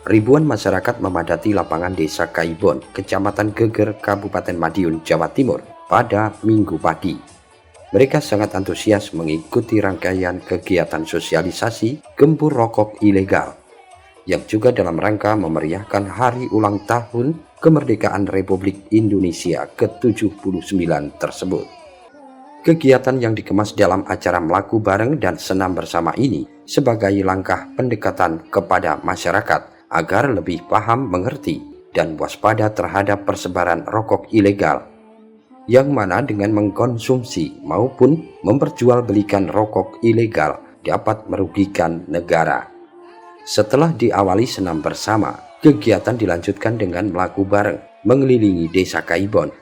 Ribuan masyarakat memadati lapangan Desa Kaibon, Kecamatan Geger, Kabupaten Madiun, Jawa Timur pada Minggu pagi. Mereka sangat antusias mengikuti rangkaian kegiatan sosialisasi gempur rokok ilegal, yang juga dalam rangka memeriahkan hari ulang tahun kemerdekaan Republik Indonesia ke-79 tersebut. Kegiatan yang dikemas dalam acara melaku bareng dan senam bersama ini sebagai langkah pendekatan kepada masyarakat agar lebih paham, mengerti, dan waspada terhadap persebaran rokok ilegal, yang mana dengan mengkonsumsi maupun memperjualbelikan rokok ilegal dapat merugikan negara. Setelah diawali senam bersama, kegiatan dilanjutkan dengan melaku bareng mengelilingi Desa Kaibon.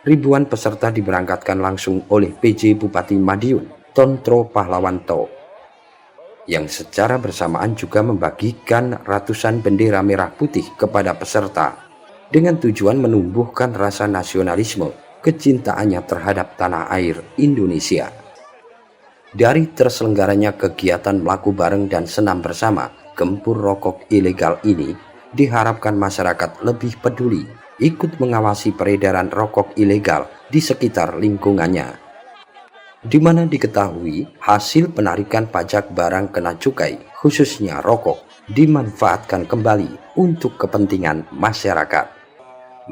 Ribuan peserta diberangkatkan langsung oleh PJ Bupati Madiun, Tontro Pahlawanto, yang secara bersamaan juga membagikan ratusan bendera merah putih kepada peserta dengan tujuan menumbuhkan rasa nasionalisme kecintaannya terhadap tanah air Indonesia. Dari terselenggaranya kegiatan melaku bareng dan senam bersama gempur rokok ilegal ini, diharapkan masyarakat lebih peduli ikut mengawasi peredaran rokok ilegal di sekitar lingkungannya, di mana diketahui hasil penarikan pajak barang kena cukai, khususnya rokok, dimanfaatkan kembali untuk kepentingan masyarakat.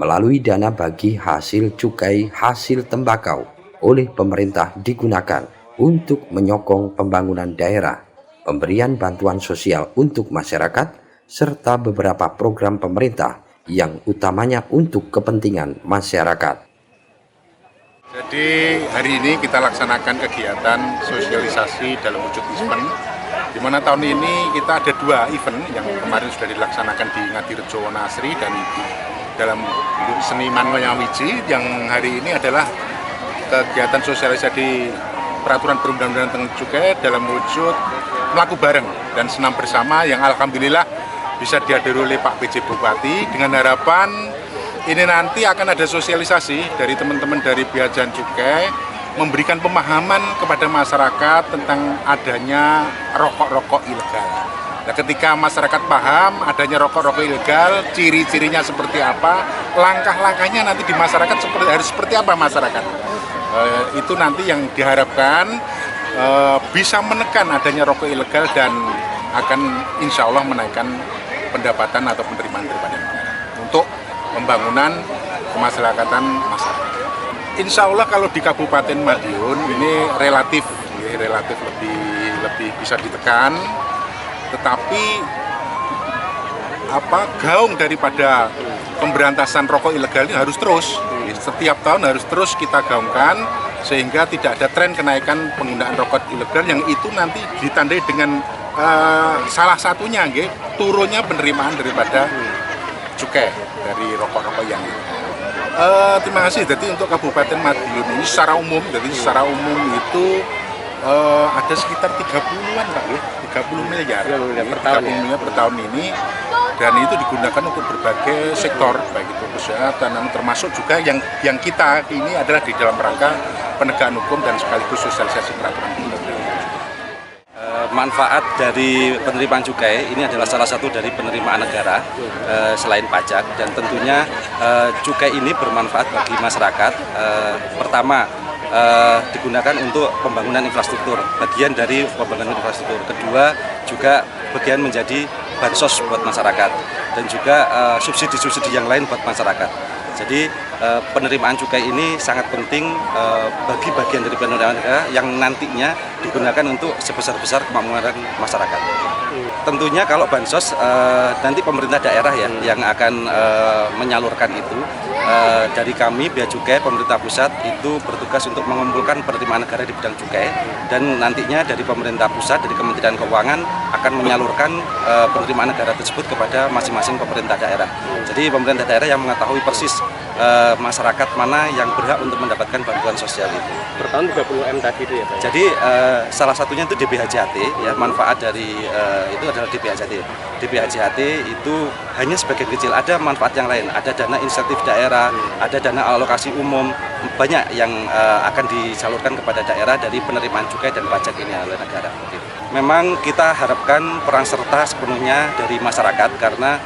Melalui dana bagi hasil cukai hasil tembakau oleh pemerintah digunakan untuk menyokong pembangunan daerah, pemberian bantuan sosial untuk masyarakat, serta beberapa program pemerintah yang utamanya untuk kepentingan masyarakat. Jadi hari ini kita laksanakan kegiatan sosialisasi dalam wujud event, di mana tahun ini kita ada 2 event yang kemarin sudah dilaksanakan di Ngadirejo Wonasri dan dalam Seniman Wayangwiji. Yang hari ini adalah kegiatan sosialisasi peraturan perundang-undangan tentang cukai dalam wujud melaku bareng dan senam bersama yang alhamdulillah bisa dihadiri oleh Pak PJ Bupati, dengan harapan ini nanti akan ada sosialisasi dari teman-teman dari Bea Cukai memberikan pemahaman kepada masyarakat tentang adanya rokok-rokok ilegal. Nah, ketika masyarakat paham adanya rokok-rokok ilegal, ciri-cirinya seperti apa, langkah-langkahnya nanti di masyarakat harus seperti apa masyarakat. Itu nanti yang diharapkan bisa menekan adanya rokok ilegal dan akan insya Allah menaikkan pendapatan atau penerimaan daripada negara untuk pembangunan kemasyarakatan masyarakat. Insya Allah kalau di Kabupaten Madiun ini relatif lebih bisa ditekan, tetapi gaung daripada pemberantasan rokok ilegal ini harus terus, setiap tahun harus terus kita gaungkan sehingga tidak ada tren kenaikan penggunaan rokok ilegal yang itu nanti ditandai dengan salah satunya turunnya penerimaan daripada cukai dari rokok-rokok yang ini. Terima kasih. Jadi untuk Kabupaten Madiun ini secara umum itu ada sekitar 30-an Pak, 30 miliar per tahun ini, dan itu digunakan untuk berbagai sektor, baik itu kesehatan, termasuk juga yang kita ini adalah di dalam rangka penegakan hukum dan sekaligus sosialisasi peraturan perundang-undangan. Manfaat dari penerimaan cukai ini adalah salah satu dari penerimaan negara selain pajak, dan tentunya cukai ini bermanfaat bagi masyarakat. Pertama, digunakan untuk pembangunan infrastruktur, bagian dari pembangunan infrastruktur. Kedua, juga bagian menjadi bansos buat masyarakat dan juga subsidi-subsidi yang lain buat masyarakat. Jadi penerimaan cukai ini sangat penting bagi bagian dari penerimaan negara yang nantinya digunakan untuk sebesar-besar kemakmuran masyarakat. Tentunya kalau bansos nanti pemerintah daerah ya yang akan menyalurkan itu. Dari kami Bea Cukai pemerintah pusat itu bertugas untuk mengumpulkan penerimaan negara di bidang cukai, dan nantinya dari pemerintah pusat, dari Kementerian Keuangan akan menyalurkan penerimaan negara tersebut kepada masing-masing pemerintah daerah. Jadi pemerintah daerah yang mengetahui persis masyarakat mana yang berhak untuk mendapatkan bantuan sosial itu. Per tahun 30 M tadi itu ya Pak? Jadi salah satunya itu DBHJHT, ya, manfaat dari itu adalah DBHJHT. DBHJHT itu hanya sebagian kecil, ada manfaat yang lain, ada dana insentif daerah, ada dana alokasi umum, banyak yang akan disalurkan kepada daerah dari penerimaan cukai dan pajak ini oleh negara. Memang kita harapkan peran serta sepenuhnya dari masyarakat karena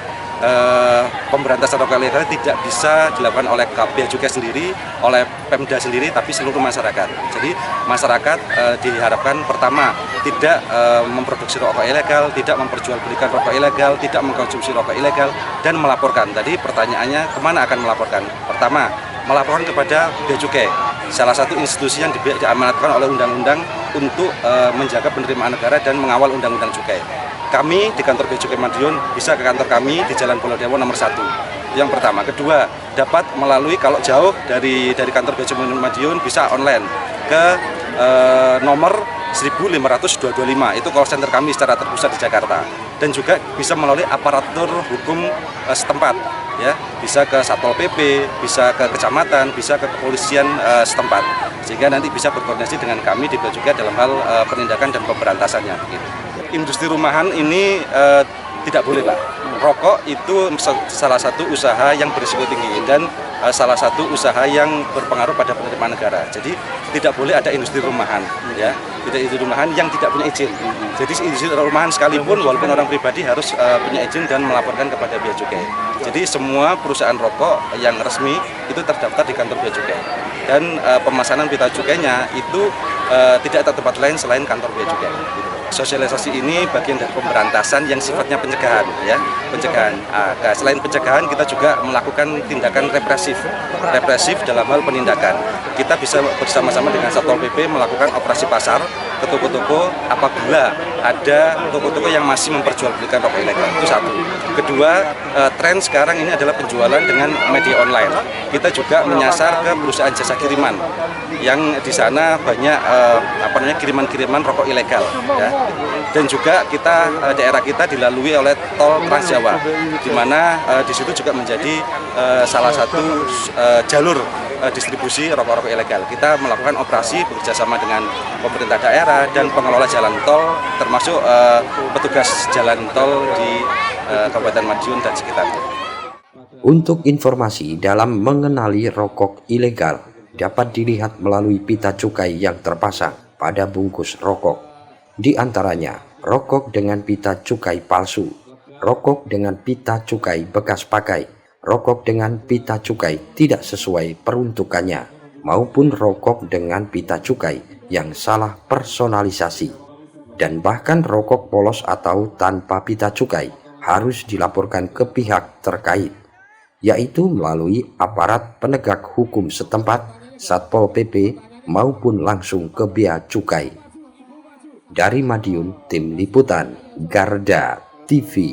pemberantasan rokok ilegal tidak bisa dilakukan oleh Bea Cukai sendiri, oleh Pemda sendiri, tapi seluruh masyarakat. Jadi masyarakat diharapkan pertama tidak memproduksi rokok ilegal, tidak memperjualbelikan rokok ilegal, tidak mengkonsumsi rokok ilegal, dan melaporkan. Tadi pertanyaannya kemana akan melaporkan? Pertama, melaporkan kepada Bea Cukai, salah satu institusi yang diamanatkan oleh undang-undang untuk menjaga penerimaan negara dan mengawal undang-undang cukai. Kami di kantor Bea Cukai Madiun bisa ke kantor kami di Jalan Bolodewo nomor 1. Yang pertama. Kedua, dapat melalui kalau jauh dari kantor Bea Cukai Madiun bisa online ke nomor 15225. Itu call center kami secara terpusat di Jakarta. Dan juga bisa melalui aparatur hukum setempat, ya, bisa ke Satpol PP, bisa ke kecamatan, bisa ke kepolisian setempat, sehingga nanti bisa berkoordinasi dengan kami di Bea Cukai dalam hal penindakan dan pemberantasannya. Gitu. Industri rumahan ini tidak boleh, Pak. Rokok itu salah satu usaha yang berisiko tinggi dan salah satu usaha yang berpengaruh pada penerimaan negara. Jadi tidak boleh ada industri rumahan, ya, tidak industri rumahan yang tidak punya izin. Jadi industri rumahan sekalipun walaupun orang pribadi harus punya izin dan melaporkan kepada Bea Cukai. Jadi semua perusahaan rokok yang resmi itu terdaftar di kantor Bea Cukai. Dan pemasanan pita cukainya itu tidak ada tempat lain selain kantor Bea Cukai. Sosialisasi ini bagian dari pemberantasan yang sifatnya pencegahan, ya, pencegahan. Selain pencegahan, kita juga melakukan tindakan represif dalam hal penindakan. Kita bisa bersama-sama dengan Satpol PP melakukan operasi pasar ke toko-toko apabila ada toko-toko yang masih memperjualbelikan rokok ilegal. Itu satu. Kedua, tren sekarang ini adalah penjualan dengan media online. Kita juga menyasar ke perusahaan jasa kiriman yang di sana banyak kiriman-kiriman rokok ilegal, ya. Dan juga daerah kita dilalui oleh tol Trans Jawa, di mana di situ juga menjadi salah satu jalur distribusi rokok-rokok ilegal. Kita melakukan operasi bekerjasama dengan pemerintah daerah dan pengelola jalan tol, termasuk petugas jalan tol di Kabupaten Madiun dan sekitarnya. Untuk informasi dalam mengenali rokok ilegal dapat dilihat melalui pita cukai yang terpasang pada bungkus rokok. Di antaranya, rokok dengan pita cukai palsu, rokok dengan pita cukai bekas pakai, rokok dengan pita cukai tidak sesuai peruntukannya, maupun rokok dengan pita cukai yang salah personalisasi. Dan bahkan rokok polos atau tanpa pita cukai harus dilaporkan ke pihak terkait, yaitu melalui aparat penegak hukum setempat, Satpol PP, maupun langsung ke Bea Cukai. Dari Madiun, tim liputan Garda TV.